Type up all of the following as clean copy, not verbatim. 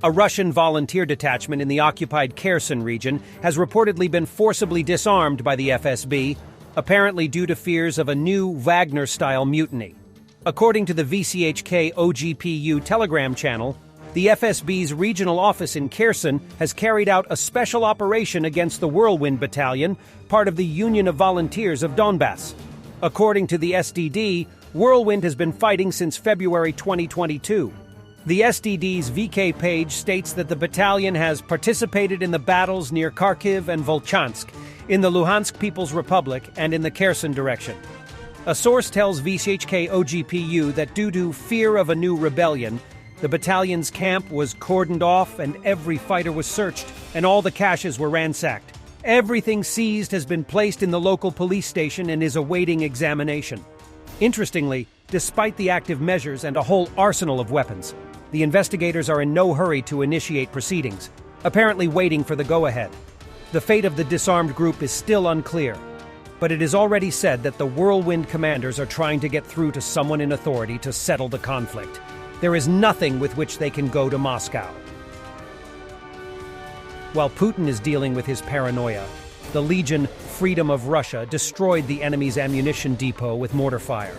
A Russian volunteer detachment in the occupied Kherson region has reportedly been forcibly disarmed by the FSB, apparently due to fears of a new Wagner-Style mutiny. According to the VCHK OGPU Telegram channel, the FSB's regional office in Kherson has carried out a special operation against the Whirlwind Battalion, part of the Union of Volunteers of Donbass. According to the SDD, Whirlwind has been fighting since February 2022. The SDD's VK page states that the battalion has participated in the battles near Kharkiv and Volchansk, in the Luhansk People's Republic, and in the Kherson direction. A source tells VCHK OGPU that due to fear of a new rebellion, the battalion's camp was cordoned off and every fighter was searched, and all the caches were ransacked. Everything seized has been placed in the local police station and is awaiting examination. Interestingly, despite the active measures and a whole arsenal of weapons, the investigators are in no hurry to initiate proceedings, apparently waiting for the go-ahead. The fate of the disarmed group is still unclear, but it is already said that the Whirlwind commanders are trying to get through to someone in authority to settle the conflict. There is nothing with which they can go to Moscow. While Putin is dealing with his paranoia, the Legion Freedom of Russia destroyed the enemy's ammunition depot with mortar fire.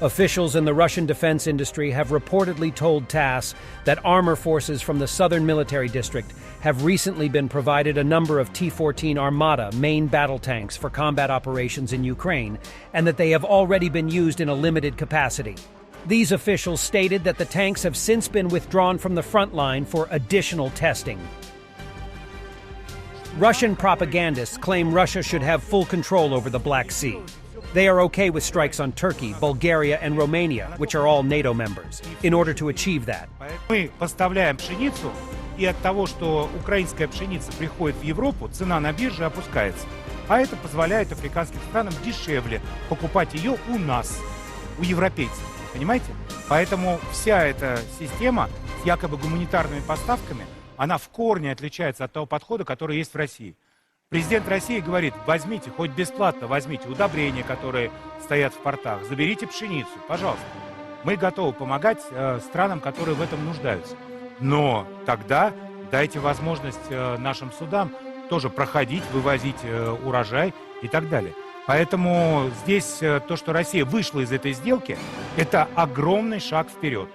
Officials in the Russian defense industry have reportedly told TASS that armor forces from the Southern Military District have recently been provided a number of T-14 Armata main battle tanks for combat operations in Ukraine, and that they have already been used in a limited capacity. These officials stated that the tanks have since been withdrawn from the front line for additional testing. Russian propagandists claim Russia should have full control over the Black Sea. They are okay with strikes on Turkey, Bulgaria, and Romania, which are all NATO members, in order to achieve that. Мы поставляем пшеницу, и от того, что украинская пшеница приходит в Европу, цена на бирже опускается. А это позволяет африканским странам дешевле покупать ее у нас, у европейцев. Понимаете? Поэтому вся эта система с якобы гуманитарными поставками, она в корне отличается от того подхода, который есть в России. Президент России говорит, возьмите, хоть бесплатно возьмите удобрения, которые стоят в портах, заберите пшеницу, пожалуйста. Мы готовы помогать странам, которые в этом нуждаются. Но тогда дайте возможность нашим судам тоже проходить, вывозить урожай и так далее. Поэтому здесь то, что Россия вышла из этой сделки, это огромный шаг вперед.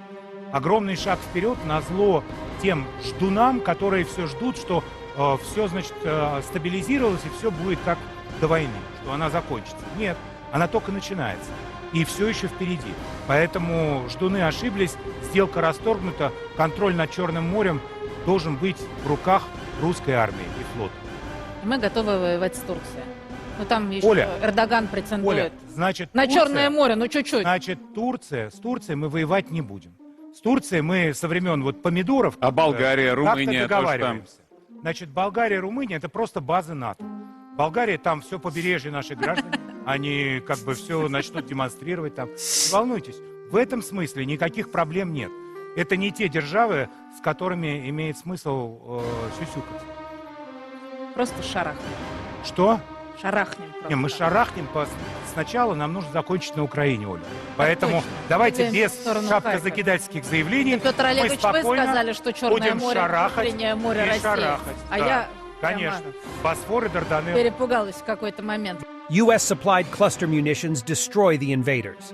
Огромный шаг вперед назло тем ждунам, которые все ждут, что все, значит, стабилизировалось и все будет как до войны, что она закончится. Нет, она только начинается. и все еще впереди. Поэтому ждуны ошиблись, сделка расторгнута, контроль над Черным морем должен быть в руках русской армии и флота. Мы готовы воевать с Турцией. Ну там еще Оля, Эрдоган претендует Оля, значит, на Турция, Черное море, ну чуть-чуть. Значит, с Турцией мы воевать не будем. С Турцией мы со времен вот помидоров... А Болгария, Румыния договариваемся. Значит, Болгария, Румыния — это просто базы НАТО. Болгария, там все побережье наших граждан. Они как бы все начнут демонстрировать там. Не волнуйтесь, в этом смысле никаких проблем нет. Это не те державы, с которыми имеет смысл сюсюкаться. Просто шарахнем. Что? Шарахнем просто. Не, мы шарахнем. Сначала нам нужно закончить на Украине, Оля. Поэтому точно. давайте Идем без в сторону шапкозакидательских заявлений. Петр Олегович, мы вы спокойно сказали, что Черное будем море, шарахать внутреннее море и России. шарахать. А Да, я конечно. Босфор и Дарданеллы. перепугалась в какой-то момент. U.S.-supplied cluster munitions destroy the invaders.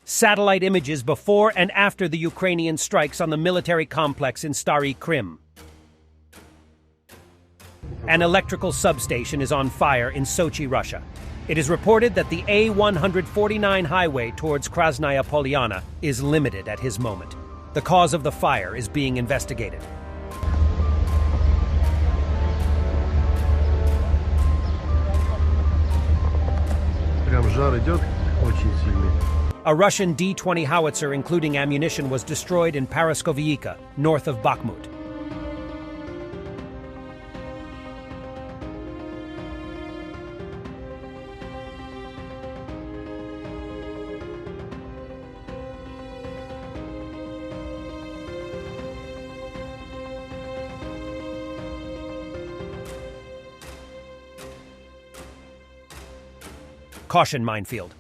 Satellite images before and after the Ukrainian strikes on the military complex in Stary Krim. An electrical substation is on fire in Sochi, Russia. It is reported that the A-149 highway towards Krasnaya Polyana is limited at his moment. The cause of the fire is being investigated. Прям жар идет очень сильный. A Russian D-20 howitzer, including ammunition, was destroyed in Paraskovyica, north of Bakhmut. Caution minefield.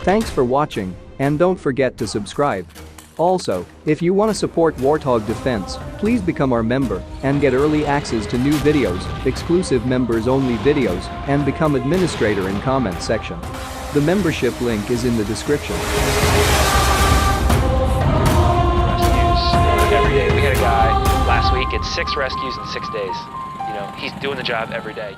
Thanks for watching, and don't forget to subscribe. Also, if you want to support Warthog Defense, please become our member and get early access to new videos, exclusive members-only videos, and become administrator in comment section. The membership link is in the description. Rescues every day. We had a guy last week at 6 rescues in 6 days. You know, he's doing the job every day.